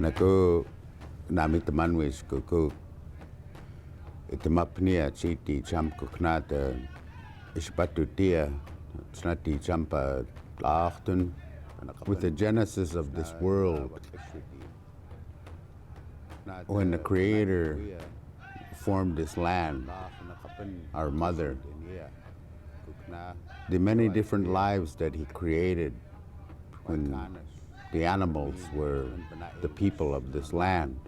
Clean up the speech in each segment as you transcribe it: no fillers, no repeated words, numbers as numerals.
Naku nami temanwis kuku itemapnia chiti cham kuknata ishpatutia snati champa lachtun. With the genesis of this world, when the Creator formed this land, our mother, the many different lives that He created when the animals were the people of this land,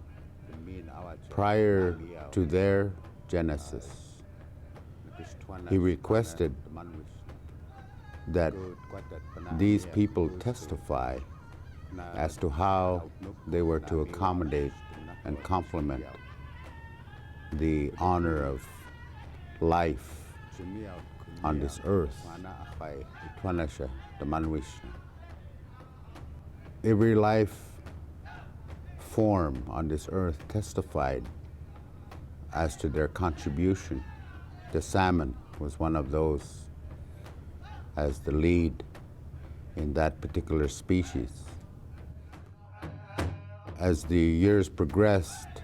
prior to their genesis, He requested that these people testify as to how they were to accommodate and complement the honor of life on this earth. Every life form on this earth testified as to their contribution. The salmon was one of those, as the lead in that particular species. As the years progressed,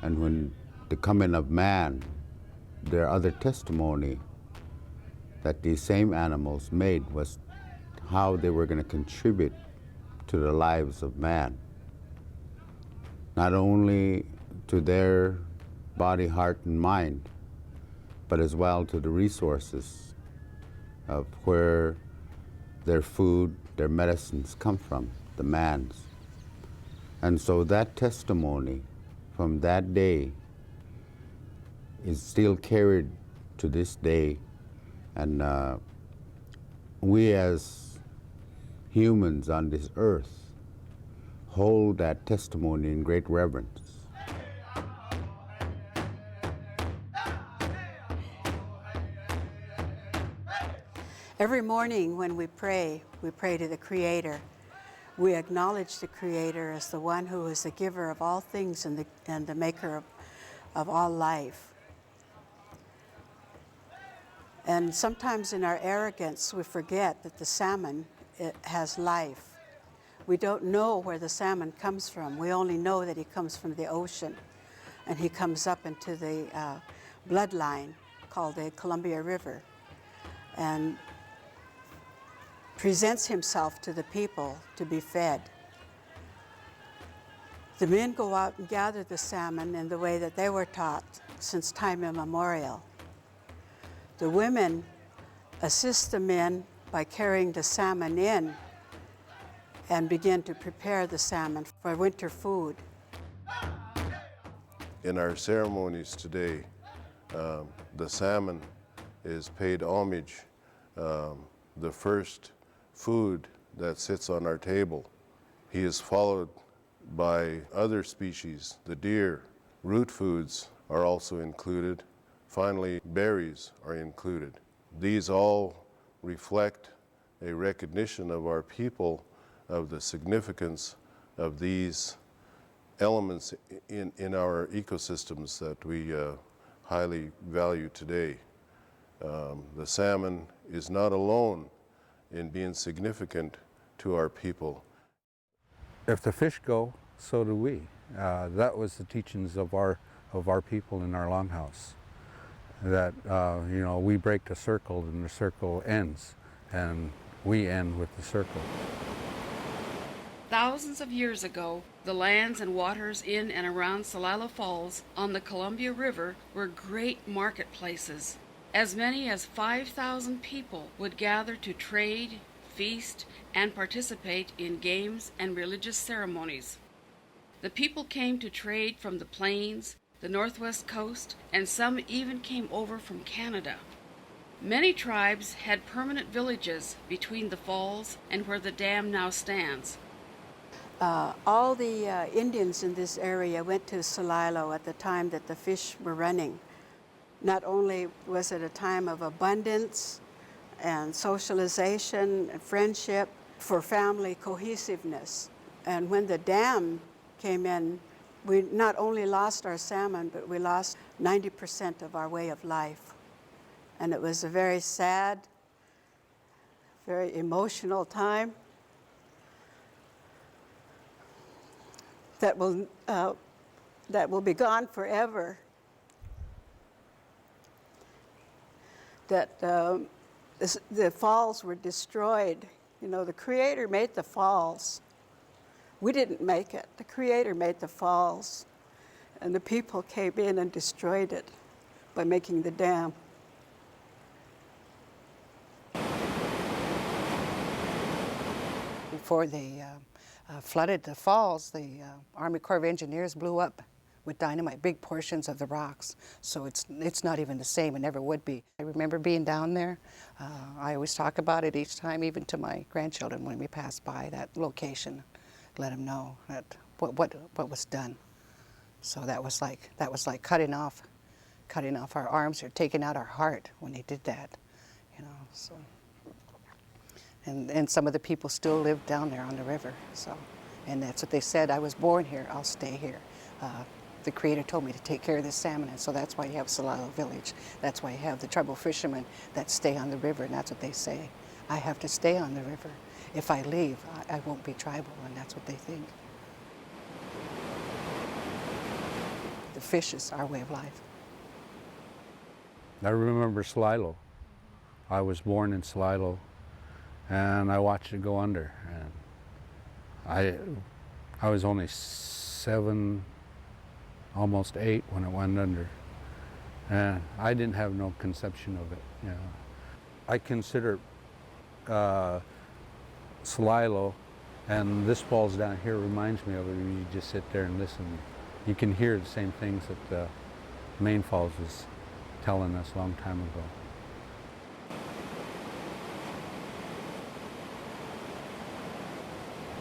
and when the coming of man, their other testimony that these same animals made was how they were going to contribute to the lives of man, not only to their body, heart, and mind, but as well to the resources of where their food, their medicines come from, the man's. And so that testimony from that day is still carried to this day, and we as humans on this earth hold that testimony in great reverence. Every morning when we pray to the Creator. We acknowledge the Creator as the one who is the giver of all things and the maker of all life. And sometimes in our arrogance, we forget that the salmon, it has life. We don't know where the salmon comes from. We only know that he comes from the ocean, and he comes up into the bloodline called the Columbia River, and presents himself to the people to be fed. The men go out and gather the salmon in the way that they were taught since time immemorial. The women assist the men by carrying the salmon in and begin to prepare the salmon for winter food. In our ceremonies today, the salmon is paid homage, the first food that sits on our table. He is followed by other species, the deer. Root foods are also included. Finally, berries are included. These all reflect a recognition of our people of the significance of these elements in our ecosystems that we highly value today. The salmon is not alone in being significant to our people. If the fish go, so do we. That was the teachings of our people in our Longhouse. That we break the circle and the circle ends, and we end with the circle. Thousands of years ago, the lands and waters in and around Celilo Falls on the Columbia River were great marketplaces. As many as 5,000 people would gather to trade, feast, and participate in games and religious ceremonies. The people came to trade from the plains, the northwest coast, and some even came over from Canada. Many tribes had permanent villages between the falls and where the dam now stands. All the Indians in this area went to Celilo at the time that the fish were running. Not only was it a time of abundance and socialization and friendship, for family cohesiveness. And when the dam came in, we not only lost our salmon, but we lost 90% of our way of life. And it was a very sad, very emotional time. that will be gone forever. That the falls were destroyed. You know, the Creator made the falls. We didn't make it. The Creator made the falls, and the people came in and destroyed it by making the dam. Before they flooded the falls, the Army Corps of Engineers blew up with dynamite big portions of the rocks. So it's not even the same, it never would be. I remember being down there. I always talk about it each time, even to my grandchildren when we pass by that location, let them know that what was done. So that was like cutting off our arms or taking out our heart when they did that, you know. So. And some of the people still live down there on the river. So, and that's what they said. I was born here. I'll stay here. The Creator told me to take care of the salmon, and so that's why you have Celilo Village. That's why you have the tribal fishermen that stay on the river, and that's what they say. I have to stay on the river. If I leave, I won't be tribal, and that's what they think. The fish is our way of life. I remember Celilo. I was born in Celilo, and I watched it go under. And I was only 7, almost 8 when it went under, and I didn't have no conception of it. You know, I consider Celilo, and this falls down here reminds me of it. You just sit there and listen. You can hear the same things that the main falls was telling us a long time ago.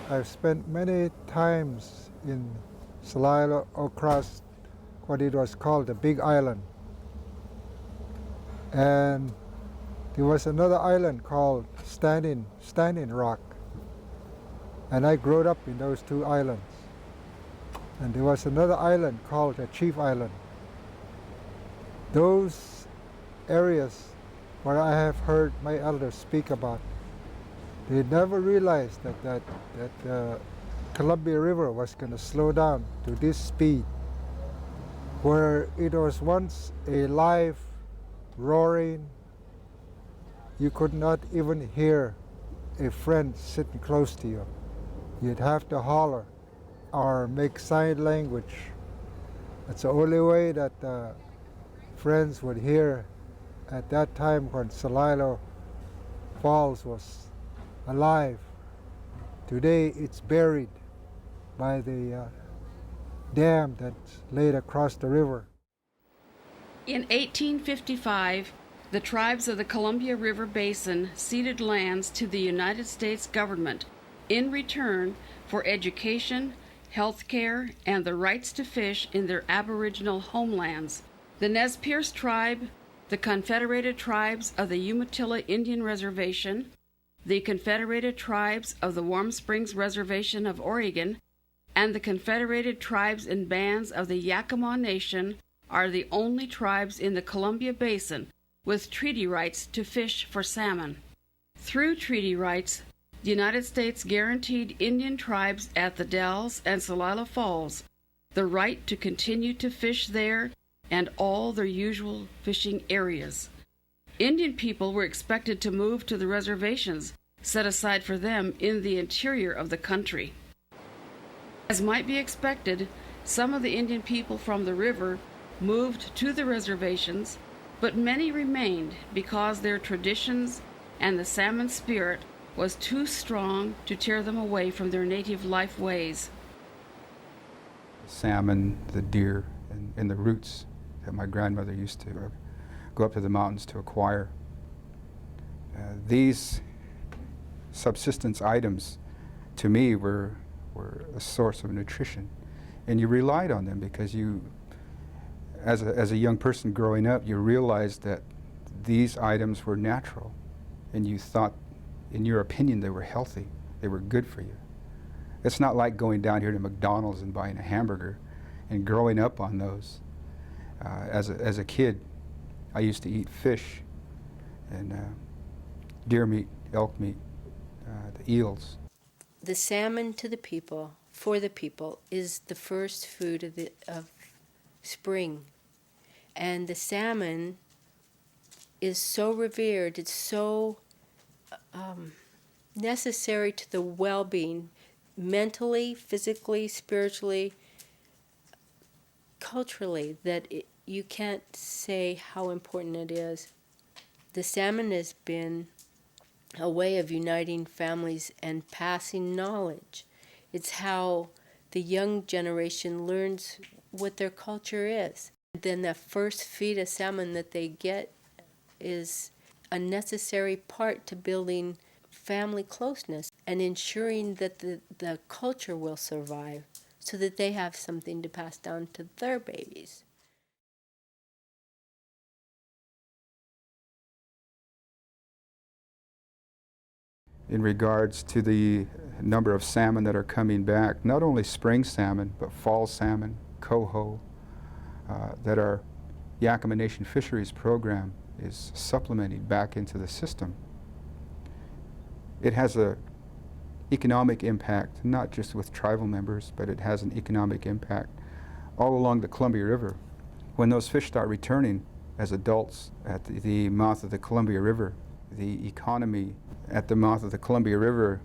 I've spent many times in Celilo across what it was called the Big Island. And there was another island called Standing Rock. And I grew up in those 2 islands. And there was another island called the Chief Island. Those areas where I have heard my elders speak about, they never realized that Columbia River was going to slow down to this speed, where it was once a live, roaring, you could not even hear a friend sitting close to you. You'd have to holler or make sign language. That's the only way that friends would hear at that time when Celilo Falls was alive. Today it's buried by the dam that's laid across the river. In 1855, the tribes of the Columbia River Basin ceded lands to the United States government in return for education, health care, and the rights to fish in their aboriginal homelands. The Nez Perce tribe, the Confederated Tribes of the Umatilla Indian Reservation, the Confederated Tribes of the Warm Springs Reservation of Oregon, and the Confederated Tribes and Bands of the Yakama Nation are the only tribes in the Columbia Basin with treaty rights to fish for salmon. Through treaty rights, the United States guaranteed Indian tribes at the Dells and Celilo Falls the right to continue to fish there and all their usual fishing areas. Indian people were expected to move to the reservations set aside for them in the interior of the country. As might be expected, some of the Indian people from the river moved to the reservations, but many remained because their traditions and the salmon spirit was too strong to tear them away from their native life ways. Salmon, the deer, and the roots that my grandmother used to go up to the mountains to acquire. These subsistence items, to me, were a source of nutrition, and you relied on them because you, as a young person growing up, you realized that these items were natural, and you thought, in your opinion, they were healthy, they were good for you. It's not like going down here to McDonald's and buying a hamburger, and growing up on those. As a kid, I used to eat fish and deer meat, elk meat, the eels. The salmon to the people for the people is the first food of spring. And the salmon is so revered, it's so necessary to the well-being, mentally, physically, spiritually, culturally, that you can't say how important it is. The salmon has been a way of uniting families and passing knowledge. It's how the young generation learns what their culture is. Then the first feed of salmon that they get is a necessary part to building family closeness and ensuring that the culture will survive so that they have something to pass down to their babies. In regards to the number of salmon that are coming back, not only spring salmon, but fall salmon, coho, that our Yakama Nation Fisheries Program is supplementing back into the system. It has an economic impact, not just with tribal members, but it has an economic impact all along the Columbia River. When those fish start returning as adults at the mouth of the Columbia River, the economy at the mouth of the Columbia River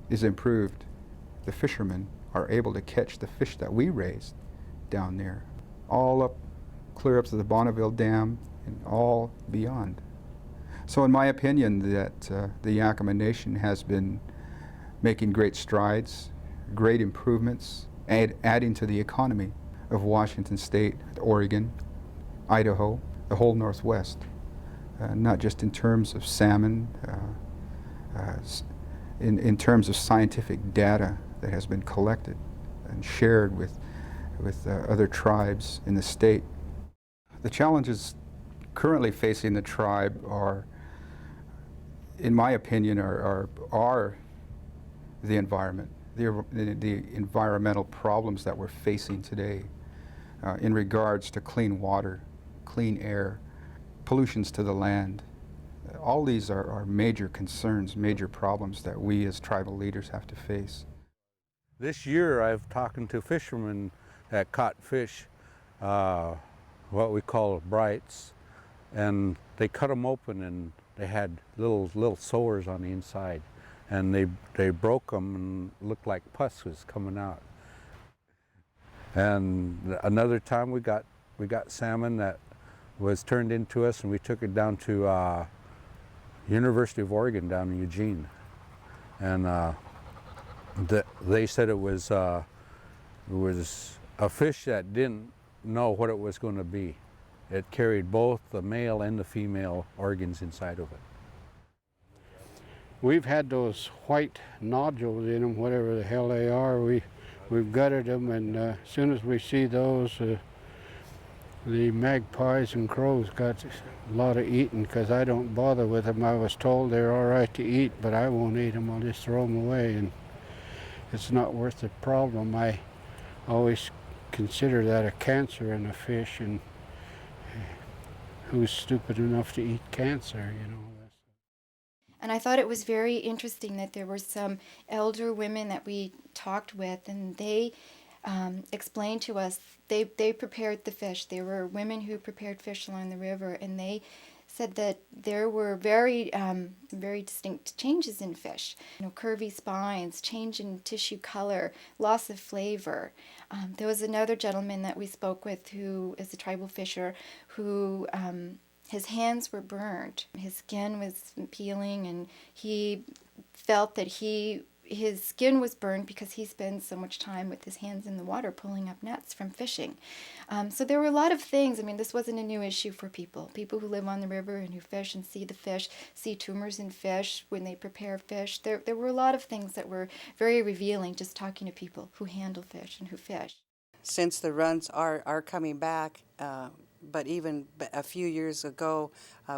is improved. The fishermen are able to catch the fish that we raised down there, all up, clear up to the Bonneville Dam and all beyond. So in my opinion, that the Yakama Nation has been making great strides, great improvements, adding to the economy of Washington State, Oregon, Idaho, the whole Northwest, not just in terms of salmon, in terms of scientific data that has been collected and shared with other tribes in the state. The challenges currently facing the tribe are, in my opinion, are the environment, the environmental problems that we're facing today in regards to clean water, clean air, pollutions to the land. All these are major concerns, major problems that we as tribal leaders have to face. This year I've talked to fishermen that caught fish, what we call brights, and they cut them open and they had little sores on the inside, and they broke them and looked like pus was coming out. And another time we got salmon that was turned into us, and we took it down to University of Oregon down in Eugene, and they said it was a fish that didn't know what it was going to be. It carried both the male and the female organs inside of it. We've had those white nodules in them, whatever the hell they are. We've gutted them, and as soon as we see those, the magpies and crows got a lot of eating, because I don't bother with them. I was told they're all right to eat, but I won't eat them. I'll just throw them away, and it's not worth the problem. I always consider that a cancer in a fish, and who's stupid enough to eat cancer, you know? And I thought it was very interesting that there were some elder women that we talked with, and they explained to us, they prepared the fish. There were women who prepared fish along the river, and they said that there were very distinct changes in fish. You know, curvy spines, change in tissue color, loss of flavor. There was another gentleman that we spoke with who is a tribal fisher who his hands were burned. His skin was peeling, and he felt that his skin was burned because he spends so much time with his hands in the water pulling up nets from fishing. So there were a lot of things. I mean, this wasn't a new issue for people. People who live on the river and who fish and see the fish, see tumors in fish when they prepare fish. There were a lot of things that were very revealing just talking to people who handle fish and who fish. Since the runs are coming back, but even a few years ago,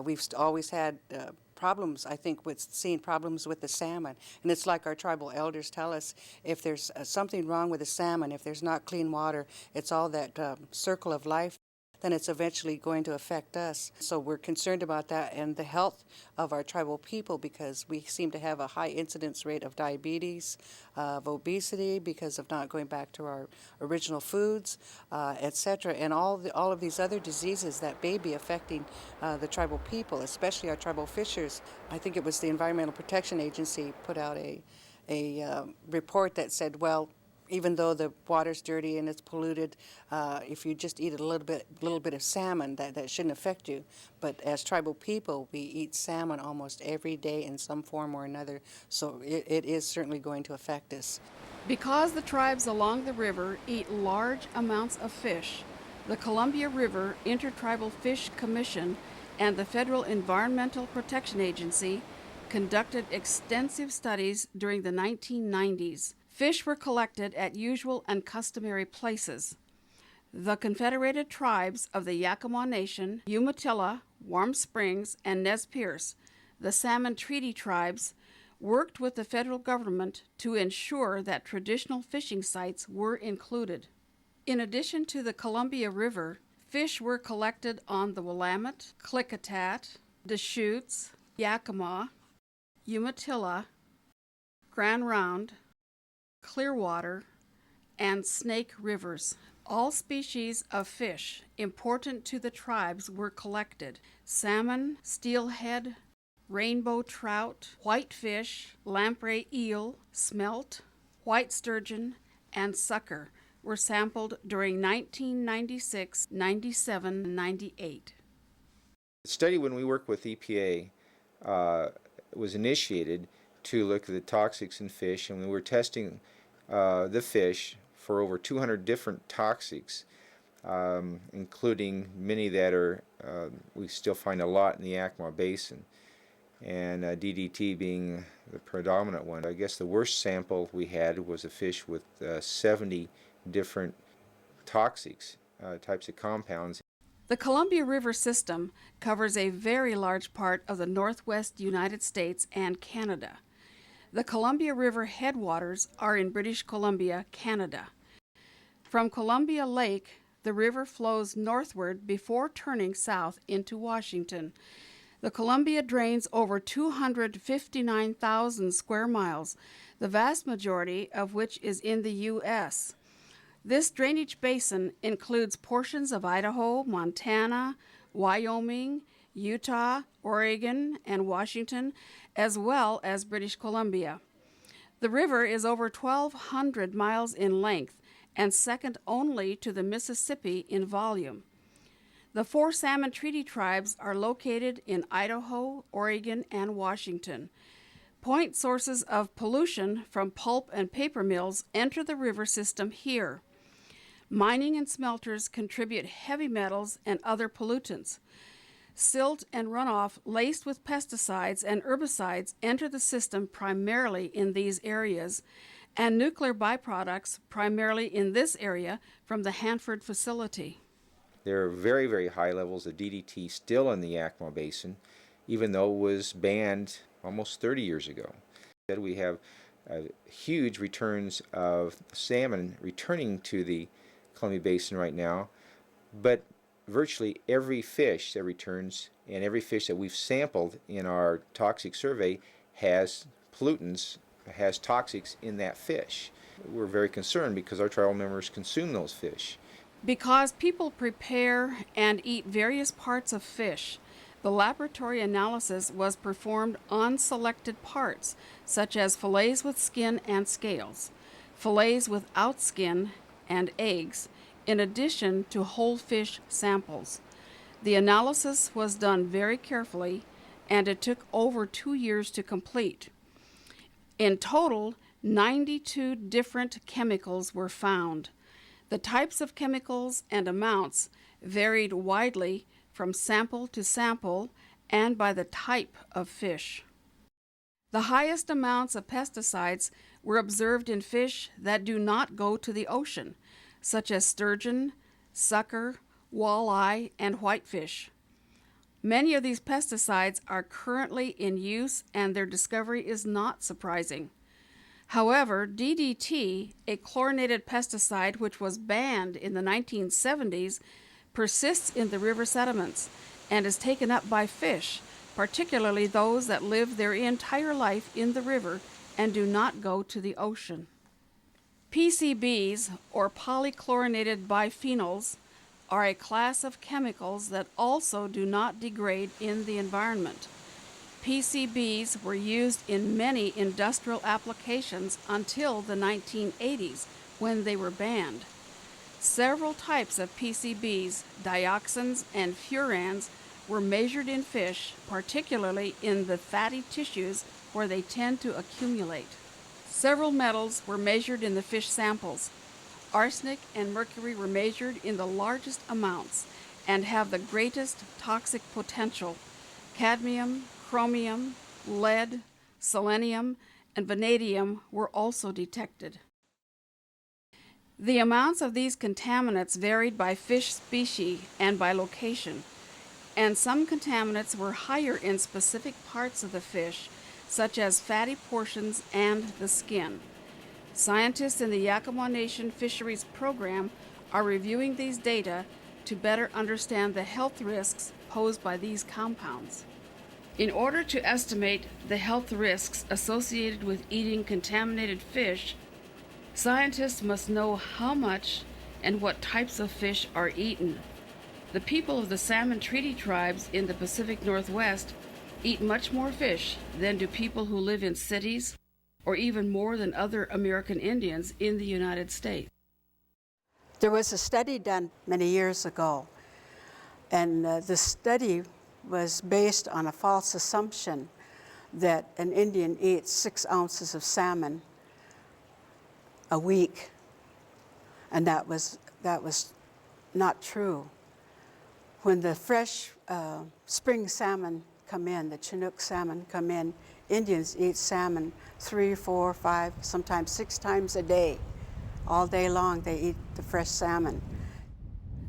we've always had problems, I think, with seeing problems with the salmon. And it's like our tribal elders tell us, if there's something wrong with the salmon, if there's not clean water, it's all that circle of life. then it's eventually going to affect us. So we're concerned about that and the health of our tribal people, because we seem to have a high incidence rate of diabetes, of obesity, because of not going back to our original foods, etc., and all of these other diseases that may be affecting the tribal people, especially our tribal fishers. I think it was the Environmental Protection Agency put out a report that said, well, even though the water's dirty and it's polluted, if you just eat a little bit of salmon, that shouldn't affect you. But as tribal people, we eat salmon almost every day in some form or another, so it is certainly going to affect us. Because the tribes along the river eat large amounts of fish, the Columbia River Intertribal Fish Commission and the Federal Environmental Protection Agency conducted extensive studies during the 1990s. Fish were collected at usual and customary places. The Confederated Tribes of the Yakama Nation, Umatilla, Warm Springs, and Nez Perce, the Salmon Treaty Tribes, worked with the federal government to ensure that traditional fishing sites were included. In addition to the Columbia River, fish were collected on the Willamette, Klickitat, Deschutes, Yakama, Umatilla, Grand Round, Clearwater, and Snake Rivers. All species of fish important to the tribes were collected: salmon, steelhead, rainbow trout, whitefish, lamprey eel, smelt, white sturgeon, and sucker were sampled during 1996, 97, and 98. The study, when we worked with EPA, was initiated to look at the toxics in fish, and we were testing the fish for over 200 different toxics, including many that are we still find a lot in the Yakama Basin, and DDT being the predominant one. I guess the worst sample we had was a fish with 70 different toxics, types of compounds. The Columbia River system covers a very large part of the northwest United States and Canada. The Columbia River headwaters are in British Columbia, Canada. From Columbia Lake, the river flows northward before turning south into Washington. The Columbia drains over 259,000 square miles, the vast majority of which is in the U.S. This drainage basin includes portions of Idaho, Montana, Wyoming, Utah, Oregon, and Washington, as well as British Columbia. The river is over 1,200 miles in length and second only to the Mississippi in volume. The 4 Salmon Treaty Tribes are located in Idaho, Oregon, and Washington. Point sources of pollution from pulp and paper mills enter the river system here. Mining and smelters contribute heavy metals and other pollutants. Silt and runoff laced with pesticides and herbicides enter the system primarily in these areas, and nuclear byproducts primarily in this area from the Hanford facility. There are very, very high levels of DDT still in the Yakama Basin, even though it was banned almost 30 years ago. We have huge returns of salmon returning to the Columbia Basin right now, but virtually every fish that returns and every fish that we've sampled in our toxic survey has pollutants, has toxics in that fish. We're very concerned because our tribal members consume those fish. Because people prepare and eat various parts of fish, the laboratory analysis was performed on selected parts, such as fillets with skin and scales, fillets without skin and eggs, in addition to whole fish samples. The analysis was done very carefully, and it took over 2 years to complete. In total, 92 different chemicals were found. The types of chemicals and amounts varied widely from sample to sample and by the type of fish. The highest amounts of pesticides were observed in fish that do not go to the ocean, such as sturgeon, sucker, walleye, and whitefish. Many of these pesticides are currently in use, and their discovery is not surprising. However, DDT, a chlorinated pesticide which was banned in the 1970s, persists in the river sediments and is taken up by fish, particularly those that live their entire life in the river and do not go to the ocean. PCBs, or polychlorinated biphenyls, are a class of chemicals that also do not degrade in the environment. PCBs were used in many industrial applications until the 1980s, when they were banned. Several types of PCBs, dioxins, and furans were measured in fish, particularly in the fatty tissues where they tend to accumulate. Several metals were measured in the fish samples. Arsenic and mercury were measured in the largest amounts and have the greatest toxic potential. Cadmium, chromium, lead, selenium, and vanadium were also detected. The amounts of these contaminants varied by fish species and by location, and some contaminants were higher in specific parts of the fish, such as fatty portions and the skin. Scientists in the Yakama Nation Fisheries Program are reviewing these data to better understand the health risks posed by these compounds. In order to estimate the health risks associated with eating contaminated fish, scientists must know how much and what types of fish are eaten. The people of the Salmon Treaty Tribes in the Pacific Northwest eat much more fish than do people who live in cities, or even more than other American Indians in the United States. There was a study done many years ago, and the study was based on a false assumption that an Indian eats 6 ounces of salmon a week, and that was not true. When the fresh spring salmon come in, the Chinook salmon come in, Indians eat salmon 3, 4, 5, sometimes 6 times a day. All day long they eat the fresh salmon.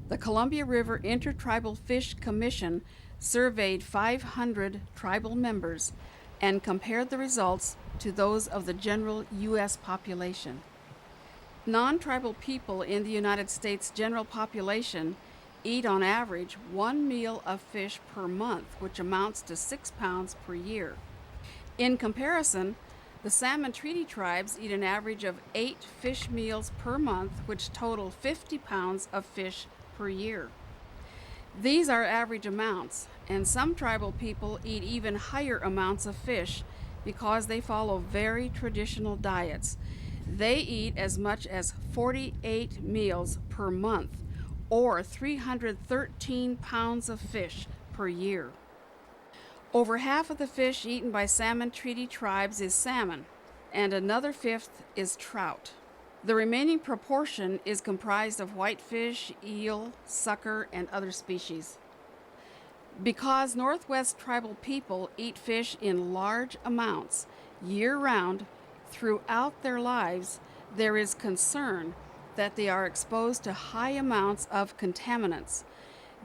The Columbia River Intertribal Fish Commission surveyed 500 tribal members and compared the results to those of the general U.S. population. Non-tribal people in the United States general population eat on average 1 meal of fish per month, which amounts to 6 pounds per year. In comparison, the Salmon Treaty Tribes eat an average of 8 fish meals per month, which total 50 pounds of fish per year. These are average amounts, and some tribal people eat even higher amounts of fish because they follow very traditional diets. They eat as much as 48 meals per month, or 313 pounds of fish per year. Over half of the fish eaten by Salmon Treaty Tribes is salmon, and another fifth is trout. The remaining proportion is comprised of whitefish, eel, sucker, and other species. Because Northwest tribal people eat fish in large amounts, year-round, throughout their lives, there is concern that they are exposed to high amounts of contaminants.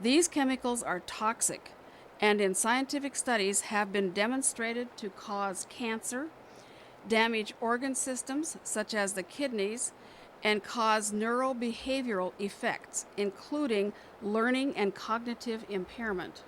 These chemicals are toxic, and in scientific studies have been demonstrated to cause cancer, damage organ systems such as the kidneys, and cause neurobehavioral effects, including learning and cognitive impairment.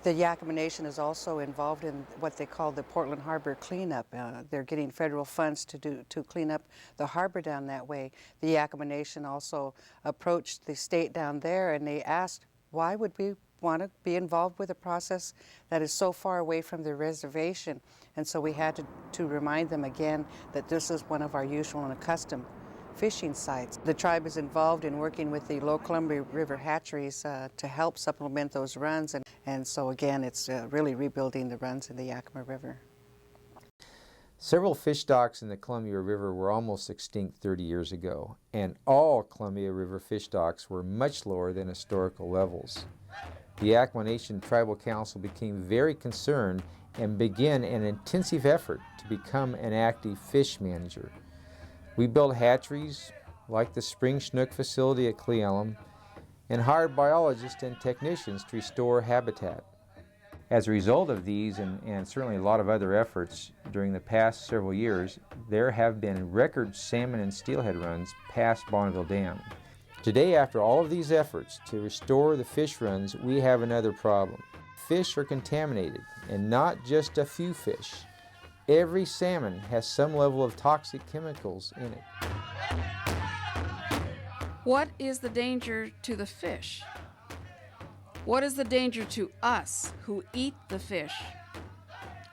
The Yakama Nation is also involved in what they call the Portland Harbor cleanup. They're getting federal funds to clean up the harbor down that way. The Yakama Nation also approached the state down there, and they asked, why would we want to be involved with a process that is so far away from the reservation? And so we had to remind them again that this is one of our usual and accustomed fishing sites. The tribe is involved in working with the Lower Columbia River hatcheries to help supplement those runs, and so again it's really rebuilding the runs in the Yakama River. Several fish stocks in the Columbia River were almost extinct 30 years ago, and all Columbia River fish stocks were much lower than historical levels. The Yakama Nation Tribal Council became very concerned and began an intensive effort to become an active fish manager. We built hatcheries like the Spring Chinook facility at Cle Elum and hired biologists and technicians to restore habitat. As a result of these and certainly a lot of other efforts during the past several years, there have been record salmon and steelhead runs past Bonneville Dam. Today, after all of these efforts to restore the fish runs, we have another problem. Fish are contaminated, and not just a few fish. Every salmon has some level of toxic chemicals in it. What is the danger to the fish? What is the danger to us who eat the fish?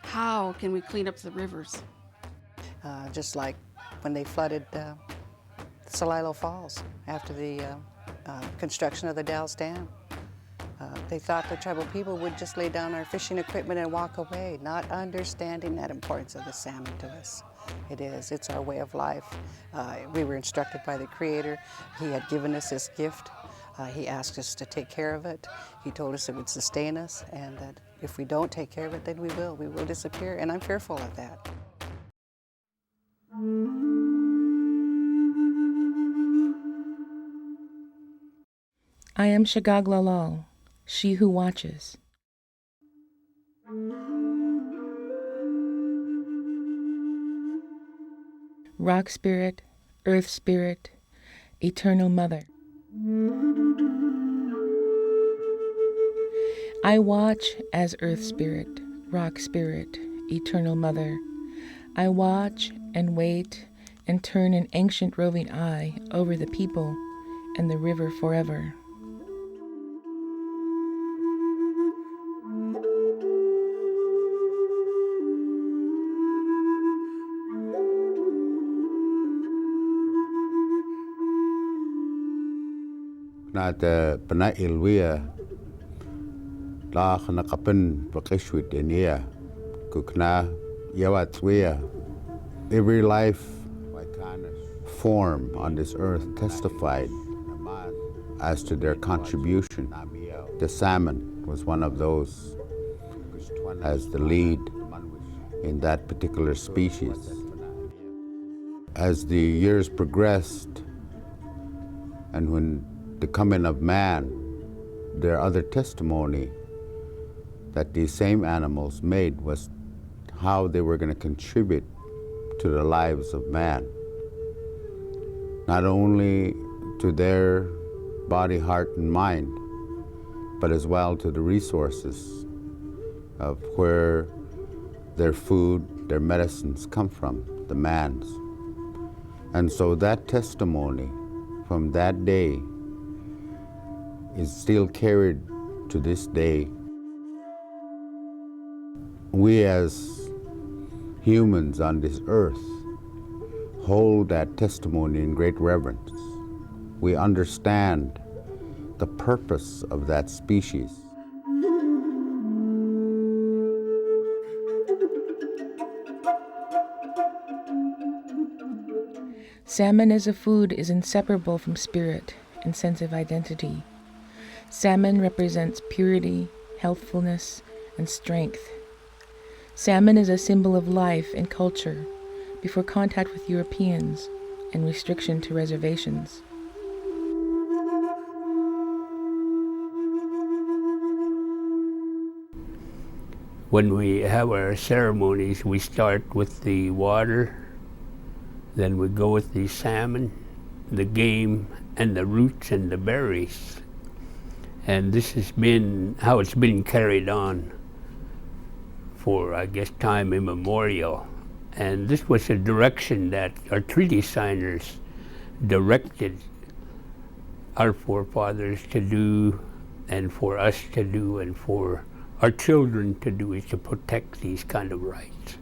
How can we clean up the rivers? Just like when they flooded Celilo Falls after the construction of the Dalles Dam. They thought the tribal people would just lay down our fishing equipment and walk away, not understanding that importance of the salmon to us. It's our way of life. We were instructed by the Creator. He had given us this gift. He asked us to take care of it. He told us it would sustain us, and that if we don't take care of it, then we will disappear, and I'm fearful of that. I am Shagaglalal, she who watches. Rock spirit, earth spirit, eternal mother. I watch as earth spirit, rock spirit, eternal mother. I watch and wait and turn an ancient roving eye over the people and the river forever. Nata pana ilwia la khana kapen bakishwit enia kukna yawatswia. Every life form on this earth testified as to their contribution. The salmon was one of those, as the lead in that particular species. As the years progressed, and when the coming of man, their other testimony that these same animals made was how they were going to contribute to the lives of man. Not only to their body, heart, and mind, but as well to the resources of where their food, their medicines come from, the man's. And so that testimony from that day is still carried to this day. We as humans on this earth hold that testimony in great reverence. We understand the purpose of that species. Salmon as a food is inseparable from spirit and sense of identity. Salmon represents purity, healthfulness, and strength. Salmon is a symbol of life and culture before contact with Europeans and restriction to reservations. When we have our ceremonies, we start with the water, then we go with the salmon, the game, and the roots and the berries. And this has been how it's been carried on for, I guess, time immemorial. And this was a direction that our treaty signers directed our forefathers to do, and for us to do, and for our children to do, is to protect these kind of rights.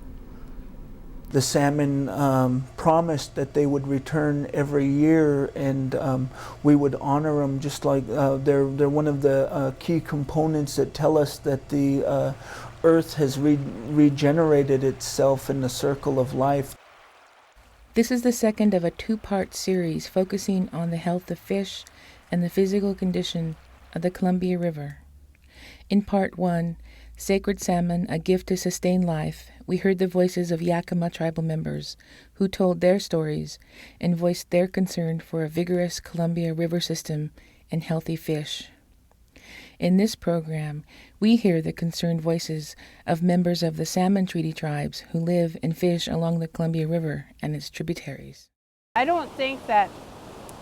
The salmon promised that they would return every year, and we would honor them, just like they're one of the key components that tell us that the earth has regenerated itself in the circle of life. This is the second of a two-part series focusing on the health of fish and the physical condition of the Columbia River. In part 1, Sacred Salmon, A Gift to Sustain Life, we heard the voices of Yakama tribal members who told their stories and voiced their concern for a vigorous Columbia River system and healthy fish. In this program, we hear the concerned voices of members of the Salmon Treaty Tribes who live and fish along the Columbia River and its tributaries. I don't think that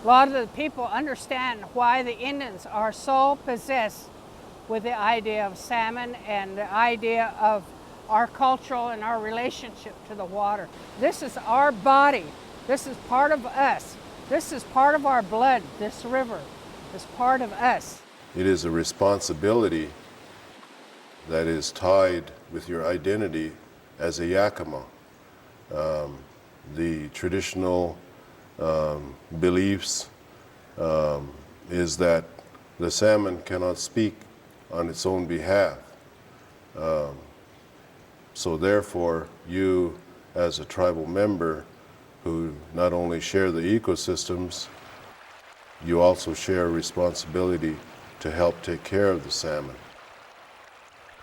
A lot of the people understand why the Indians are so possessed with the idea of salmon and the idea of our cultural and our relationship to the water. This is our body. This is part of us. This is part of our blood. This river is part of us. It is a responsibility that is tied with your identity as a Yakama. The traditional beliefs is that the salmon cannot speak on its own behalf. So therefore, you as a tribal member who not only share the ecosystems, you also share a responsibility to help take care of the salmon.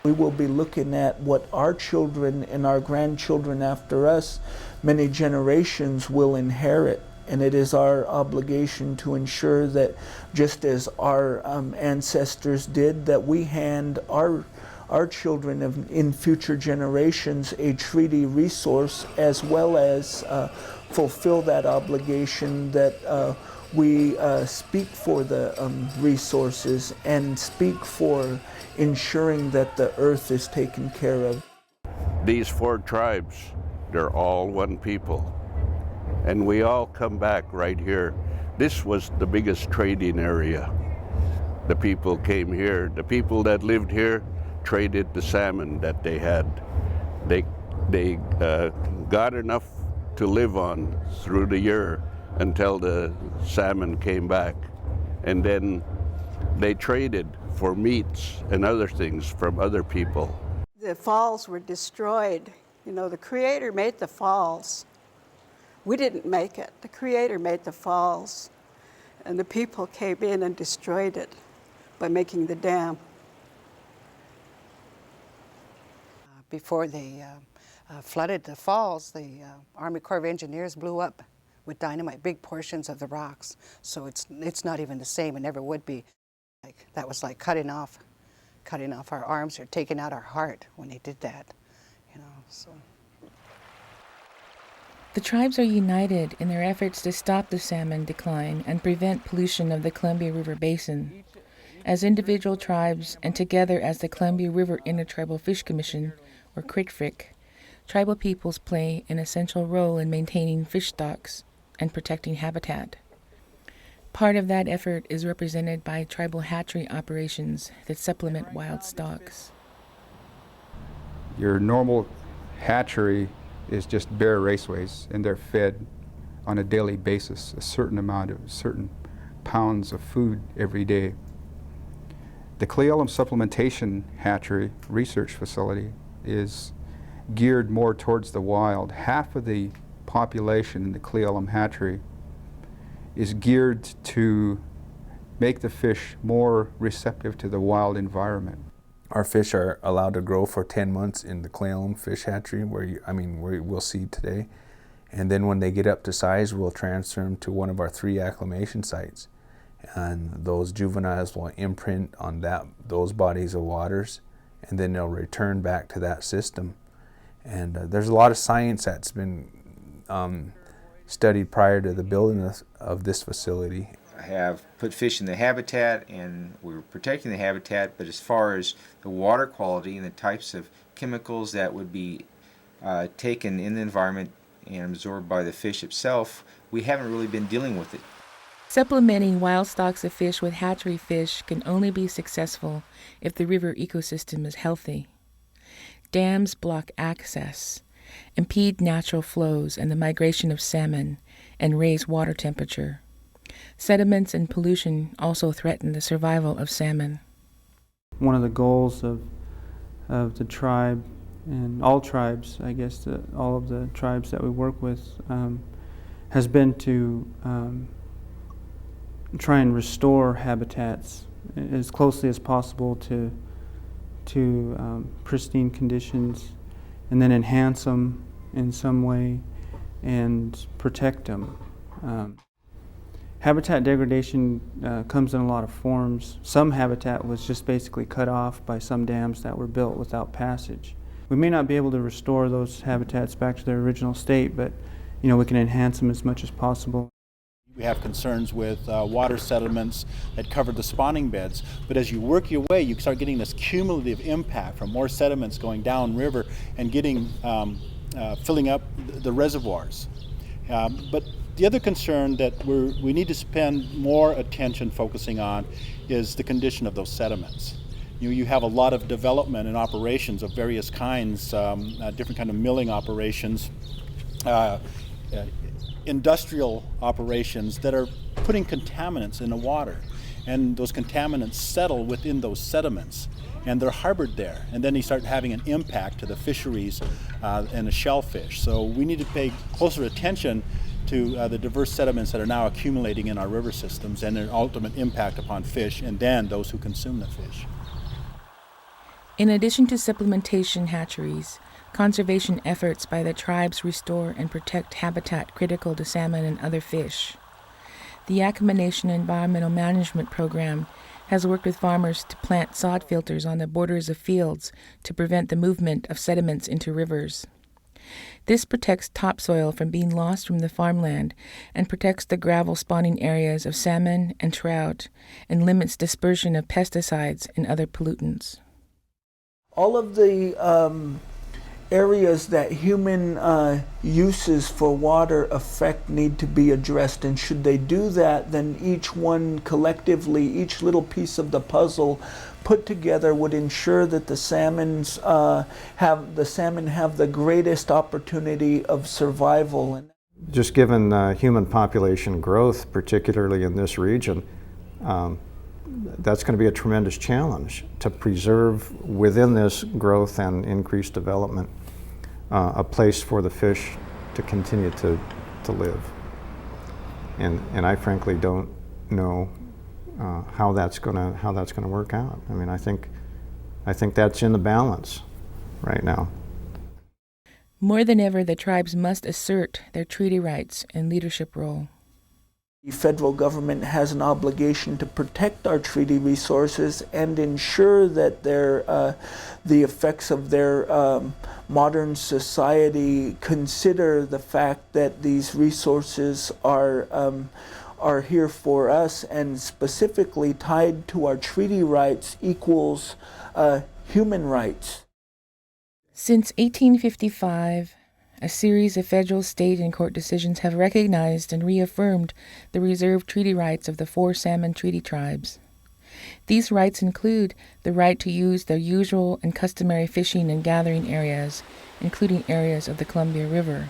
We will be looking at what our children and our grandchildren after us, many generations, will inherit. And it is our obligation to ensure that, just as our ancestors did, that we hand our children in future generations a treaty resource, as well as fulfill that obligation that we speak for the resources and speak for ensuring that the earth is taken care of. These 4 tribes, they're all one people. And we all come back right here. This was the biggest trading area. The people came here. The people that lived here traded the salmon that they had. They got enough to live on through the year until the salmon came back. And then they traded for meats and other things from other people. The falls were destroyed. You know, the Creator made the falls. We didn't make it. The Creator made the falls. And the people came in and destroyed it by making the dam. Before they flooded the falls, the Army Corps of Engineers blew up with dynamite big portions of the rocks. So it's not even the same. It never would be. That was like cutting off our arms or taking out our heart when they did that. You know, so. The tribes are united in their efforts to stop the salmon decline and prevent pollution of the Columbia River Basin. As individual tribes and together as the Columbia River Intertribal Fish Commission, or CRITFIC, tribal peoples play an essential role in maintaining fish stocks and protecting habitat. Part of that effort is represented by tribal hatchery operations that supplement wild stocks. Your normal hatchery is just bare raceways, and they're fed on a daily basis a certain pounds of food every day. The Cle Elum Supplementation Hatchery Research Facility is geared more towards the wild. Half of the population in the Cle Elum hatchery is geared to make the fish more receptive to the wild environment. Our fish are allowed to grow for 10 months in the Cle Elum fish hatchery, where we'll see today. And then when they get up to size, we'll transfer them to one of our 3 acclimation sites. And those juveniles will imprint on those bodies of waters, and then they'll return back to that system. And there's a lot of science that's been studied prior to the building of this facility. I have put fish in the habitat, and we're protecting the habitat, but as far as the water quality and the types of chemicals that would be taken in the environment and absorbed by the fish itself, we haven't really been dealing with it. Supplementing wild stocks of fish with hatchery fish can only be successful if the river ecosystem is healthy. Dams block access, impede natural flows and the migration of salmon, and raise water temperature. Sediments and pollution also threaten the survival of salmon. One of the goals of the tribe, and all tribes, I guess, all of the tribes that we work with, has been to try and restore habitats as closely as possible to pristine conditions, and then enhance them in some way and protect them. Habitat degradation comes in a lot of forms. Some habitat was just basically cut off by some dams that were built without passage. We may not be able to restore those habitats back to their original state, but we can enhance them as much as possible. We have concerns with water settlements that cover the spawning beds, but as you work your way, you start getting this cumulative impact from more sediments going downriver and getting filling up the reservoirs. But the other concern that we need to spend more attention focusing on is the condition of those sediments. You have a lot of development and operations of various kinds, different kind of milling operations, industrial operations that are putting contaminants in the water, and those contaminants settle within those sediments and they're harbored there, and then you start having an impact to the fisheries and the shellfish. So we need to pay closer attention to the diverse sediments that are now accumulating in our river systems and their ultimate impact upon fish and then those who consume the fish. In addition to supplementation hatcheries, conservation efforts by the tribes restore and protect habitat critical to salmon and other fish. The Yakama Nation Environmental Management Program has worked with farmers to plant sod filters on the borders of fields to prevent the movement of sediments into rivers. This protects topsoil from being lost from the farmland and protects the gravel spawning areas of salmon and trout and limits dispersion of pesticides and other pollutants. All of the areas that human uses for water affect need to be addressed, and should they do that, then each one collectively, each little piece of the puzzle put together would ensure that the salmon have the greatest opportunity of survival. Just given human population growth, particularly in this region, that's going to be a tremendous challenge to preserve within this growth and increased development a place for the fish to continue to live. And I frankly don't know how that's going to work out. I mean, I think that's in the balance right now. More than ever, the tribes must assert their treaty rights and leadership role. The federal government has an obligation to protect our treaty resources and ensure that the effects of their modern society consider the fact that these resources are here for us, and specifically tied to our treaty rights equals human rights. Since 1855, a series of federal, state, and court decisions have recognized and reaffirmed the reserved treaty rights of the 4 Salmon Treaty Tribes. These rights include the right to use their usual and customary fishing and gathering areas, including areas of the Columbia River.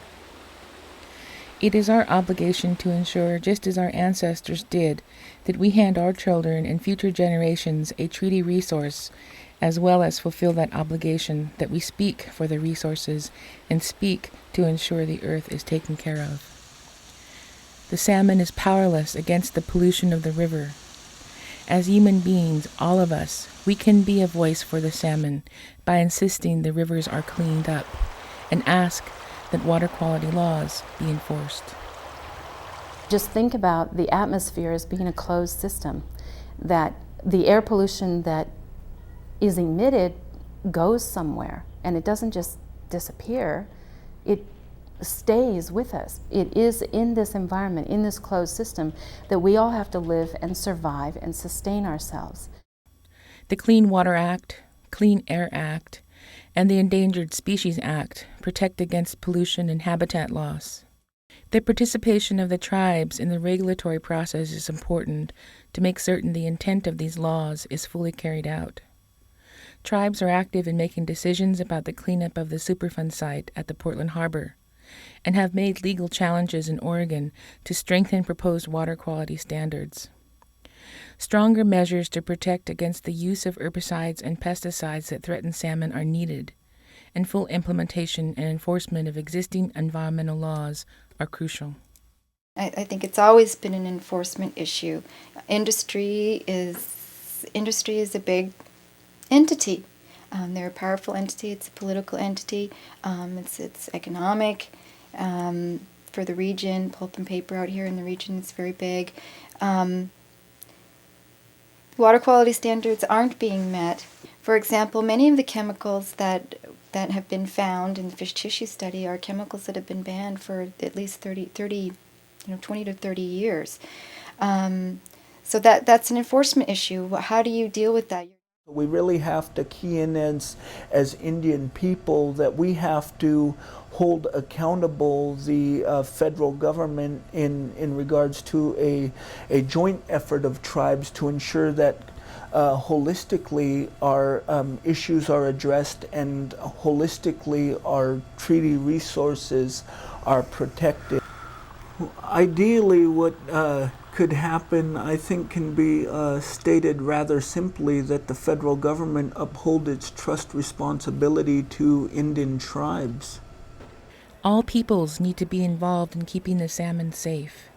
It is our obligation to ensure, just as our ancestors did, that we hand our children and future generations a treaty resource, as well as fulfill that obligation that we speak for the resources and speak to ensure the earth is taken care of. The salmon is powerless against the pollution of the river. As human beings, all of us, we can be a voice for the salmon by insisting the rivers are cleaned up and ask that water quality laws be enforced. Just think about the atmosphere as being a closed system, that the air pollution that is emitted goes somewhere, and it doesn't just disappear, it stays with us. It is in this environment, in this closed system, that we all have to live and survive and sustain ourselves. The Clean Water Act, Clean Air Act, and the Endangered Species Act protect against pollution and habitat loss. The participation of the tribes in the regulatory process is important to make certain the intent of these laws is fully carried out. Tribes are active in making decisions about the cleanup of the Superfund site at the Portland Harbor and have made legal challenges in Oregon to strengthen proposed water quality standards. Stronger measures to protect against the use of herbicides and pesticides that threaten salmon are needed, and full implementation and enforcement of existing environmental laws are crucial. I think it's always been an enforcement issue. Industry is a big entity. They're a powerful entity. It's a political entity. It's economic. For the region, pulp and paper out here in the region is very big. Water quality standards aren't being met. For example, many of the chemicals that have been found in the fish tissue study are chemicals that have been banned for at least 30 20 to 30 years. So that's an enforcement issue. How do you deal with that? We really have to key in as Indian people that we have to hold accountable the federal government in regards to a joint effort of tribes to ensure that holistically our issues are addressed and holistically our treaty resources are protected. Ideally, what could happen, I think, can be stated rather simply, that the federal government uphold its trust responsibility to Indian tribes. All peoples need to be involved in keeping the salmon safe.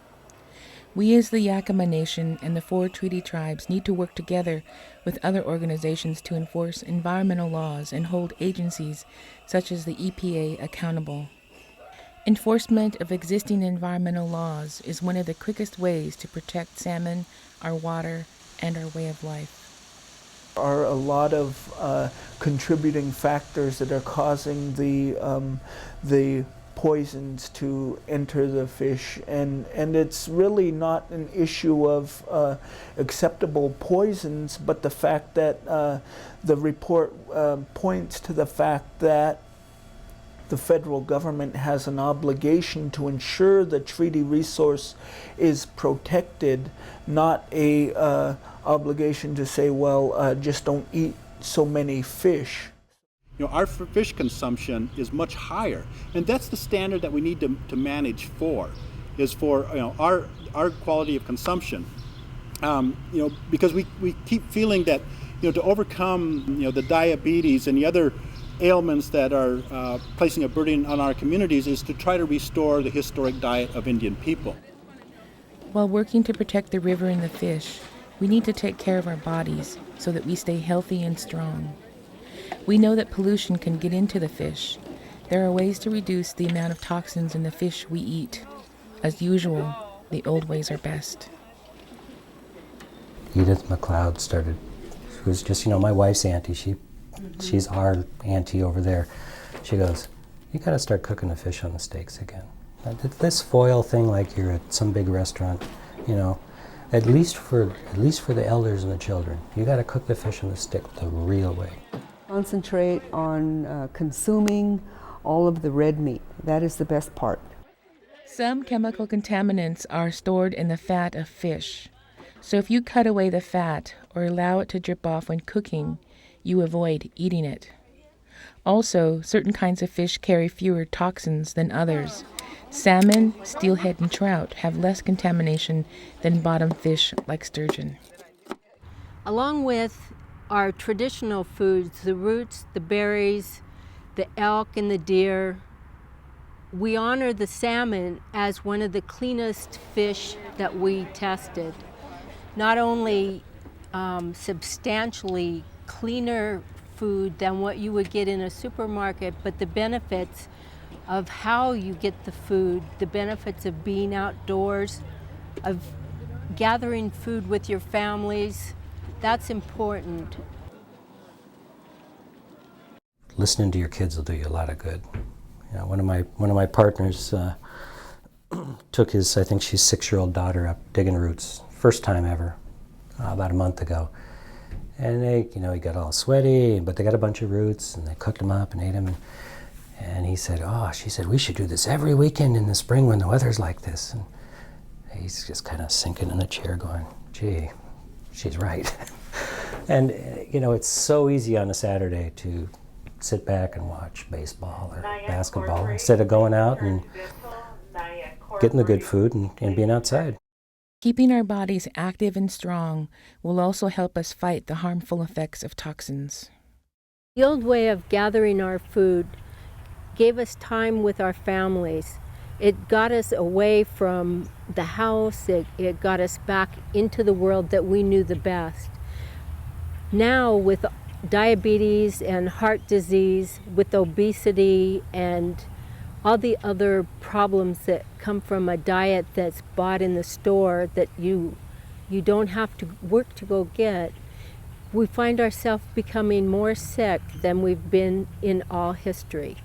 We as the Yakama Nation and the 4 treaty tribes need to work together with other organizations to enforce environmental laws and hold agencies such as the EPA accountable. Enforcement of existing environmental laws is one of the quickest ways to protect salmon, our water, and our way of life. There are a lot of contributing factors that are causing the poisons to enter the fish, and it's really not an issue of acceptable poisons, but the fact that the report points to the fact that the federal government has an obligation to ensure the treaty resource is protected, not a obligation to say, well, just don't eat so many fish. Our fish consumption is much higher, and that's the standard that we need to manage for, is for our quality of consumption. Because we keep feeling that to overcome the diabetes and the other ailments that are placing a burden on our communities is to try to restore the historic diet of Indian people. While working to protect the river and the fish, we need to take care of our bodies so that we stay healthy and strong. We know that pollution can get into the fish. There are ways to reduce the amount of toxins in the fish we eat. As usual, the old ways are best. Edith McLeod started, she was just, my wife's auntie. She's our auntie over there. She goes, you gotta start cooking the fish on the steaks again. This foil thing, like you're at some big restaurant, at least for the elders and the children, you gotta cook the fish on the stick the real way. Concentrate on consuming all of the red meat. That is the best part. Some chemical contaminants are stored in the fat of fish. So if you cut away the fat or allow it to drip off when cooking, you avoid eating it. Also, certain kinds of fish carry fewer toxins than others. Salmon, steelhead, and trout have less contamination than bottom fish like sturgeon. Along with our traditional foods, the roots, the berries, the elk and the deer, we honor the salmon as one of the cleanest fish that we tested. Not only substantially cleaner food than what you would get in a supermarket, but the benefits of how you get the food, the benefits of being outdoors, of gathering food with your families, that's important. Listening to your kids will do you a lot of good. One of my partners took his, I think she's 6-year-old daughter up digging roots, first time ever, about a month ago. And they, he got all sweaty, but they got a bunch of roots, and they cooked them up and ate them. And he said, she said, we should do this every weekend in the spring when the weather's like this. And he's just kind of sinking in the chair going, gee, she's right. And, it's so easy on a Saturday to sit back and watch baseball or basketball instead of going out and getting the good food and being outside. Keeping our bodies active and strong will also help us fight the harmful effects of toxins. The old way of gathering our food gave us time with our families. It got us away from the house. It got us back into the world that we knew the best. Now, with diabetes and heart disease, with obesity and all the other problems that come from a diet that's bought in the store that you don't have to work to go get, we find ourselves becoming more sick than we've been in all history.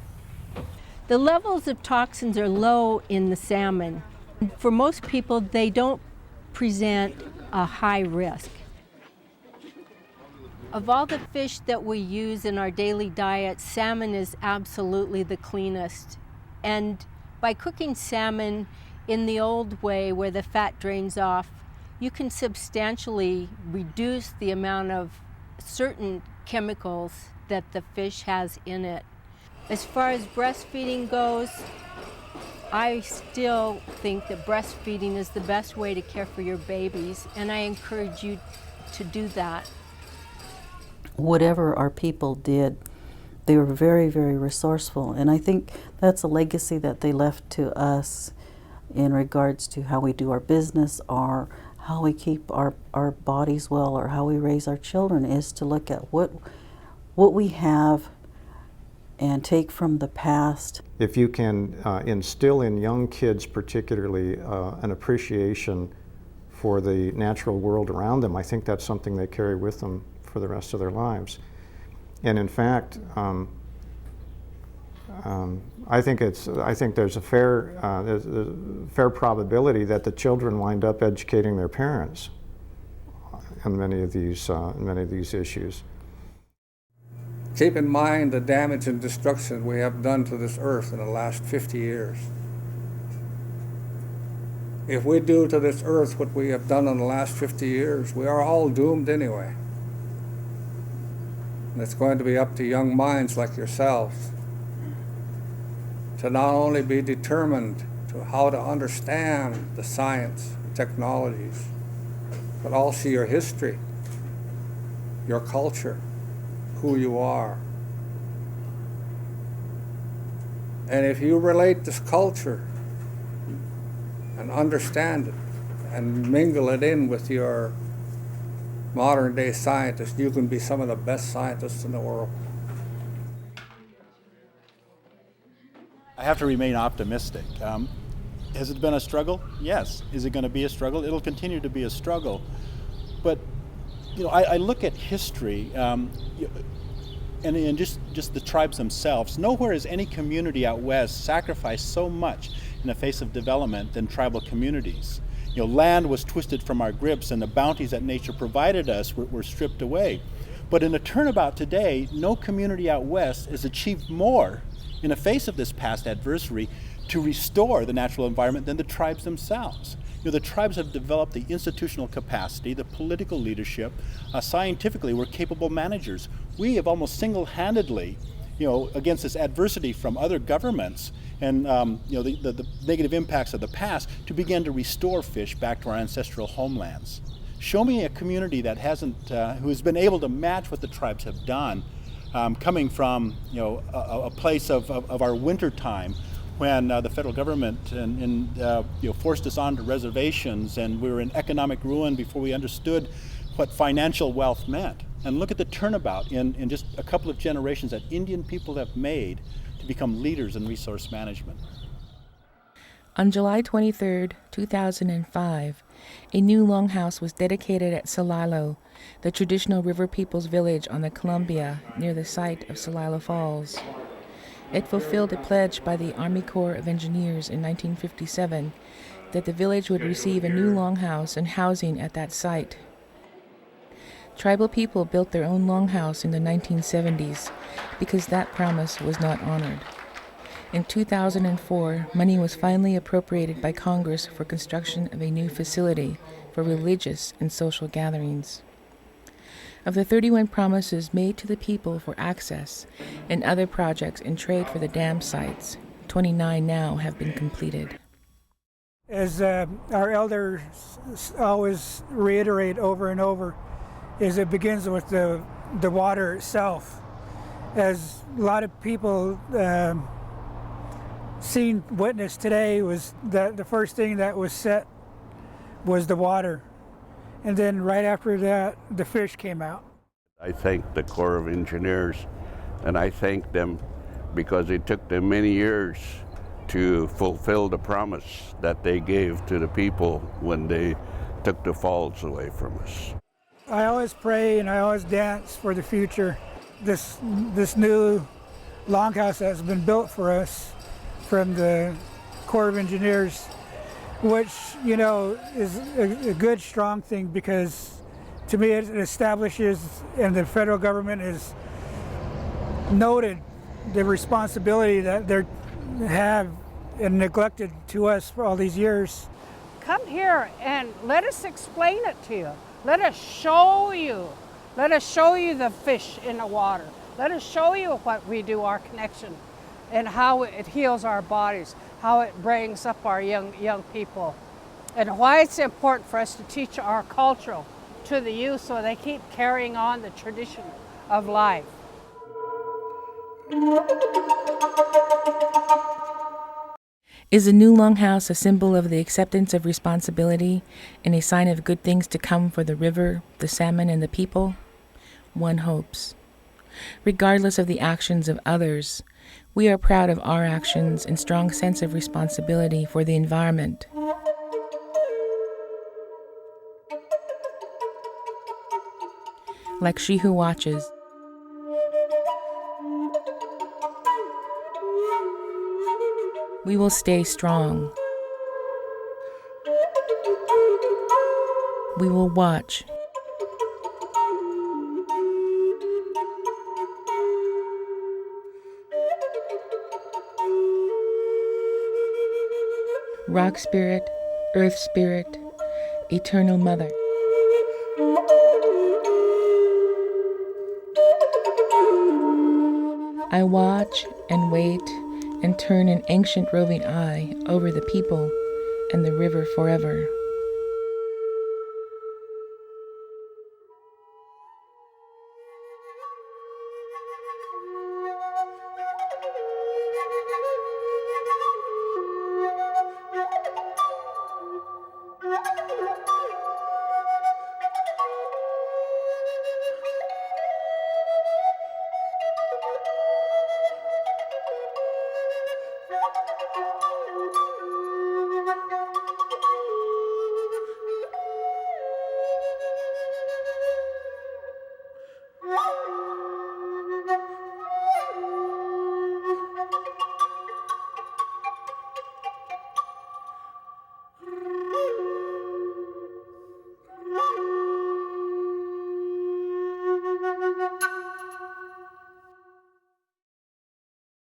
The levels of toxins are low in the salmon. For most people, they don't present a high risk. Of all the fish that we use in our daily diet, salmon is absolutely the cleanest. And by cooking salmon in the old way where the fat drains off, you can substantially reduce the amount of certain chemicals that the fish has in it. As far as breastfeeding goes, I still think that breastfeeding is the best way to care for your babies, and I encourage you to do that. Whatever our people did, they were very, very resourceful. And I think that's a legacy that they left to us in regards to how we do our business or how we keep our bodies well or how we raise our children, is to look at what we have and take from the past. If you can instill in young kids particularly an appreciation for the natural world around them, I think that's something they carry with them for the rest of their lives. And in fact, I think there's a fair probability that the children wind up educating their parents on many of these issues. Keep in mind the damage and destruction we have done to this earth in the last 50 years. If we do to this earth what we have done in the last 50 years, we are all doomed anyway. And it's going to be up to young minds like yourselves to not only be determined to how to understand the science and technologies, but also your history, your culture, who you are. And if you relate this culture and understand it and mingle it in with your modern day scientists, you can be some of the best scientists in the world. I have to remain optimistic. Has it been a struggle? Yes. Is it going to be a struggle? It'll continue to be a struggle. But I look at history and just the tribes themselves. Nowhere has any community out west sacrificed so much in the face of development than tribal communities. Land was twisted from our grips and the bounties that nature provided us were stripped away. But in a turnabout today, no community out west has achieved more in the face of this past adversary to restore the natural environment than the tribes themselves. The tribes have developed the institutional capacity, the political leadership. Scientifically, we're capable managers. We have almost single-handedly, against this adversity from other governments and the negative impacts of the past, to begin to restore fish back to our ancestral homelands. Show me a community that who has been able to match what the tribes have done, coming from a place of our winter time, when the federal government forced us onto reservations and we were in economic ruin before we understood what financial wealth meant. And look at the turnabout in just a couple of generations that Indian people have made to become leaders in resource management. On July 23, 2005, a new Longhouse was dedicated at Celilo, the traditional river people's village on the Columbia near the site of Celilo Falls. It fulfilled a pledge by the Army Corps of Engineers in 1957 that the village would receive a new longhouse and housing at that site. Tribal people built their own longhouse in the 1970s because that promise was not honored. In 2004, money was finally appropriated by Congress for construction of a new facility for religious and social gatherings. Of the 31 promises made to the people for access and other projects and trade for the dam sites, 29 now have been completed. As our elders always reiterate over and over, is it begins with the water itself. As a lot of people witnessed today, was that the first thing that was set was the water. And then right after that, the fish came out. I thank the Corps of Engineers, and I thank them because it took them many years to fulfill the promise that they gave to the people when they took the falls away from us. I always pray and I always dance for the future. This new longhouse that's been built for us from the Corps of Engineers which, you know, is a good, strong thing, because to me it establishes, and the federal government has noted the responsibility that they have and neglected to us for all these years. Come here and let us explain it to you. Let us show you. Let us show you the fish in the water. Let us show you what we do, our connection, and how it heals our bodies, how it brings up our young people, and why it's important for us to teach our culture to the youth so they keep carrying on the tradition of life. Is the new Longhouse a symbol of the acceptance of responsibility and a sign of good things to come for the river, the salmon, and the people? One hopes. Regardless of the actions of others, we are proud of our actions and strong sense of responsibility for the environment. Like she who watches, we will stay strong. We will watch. Rock spirit, earth spirit, eternal mother. I watch and wait and turn an ancient roving eye over the people and the river forever.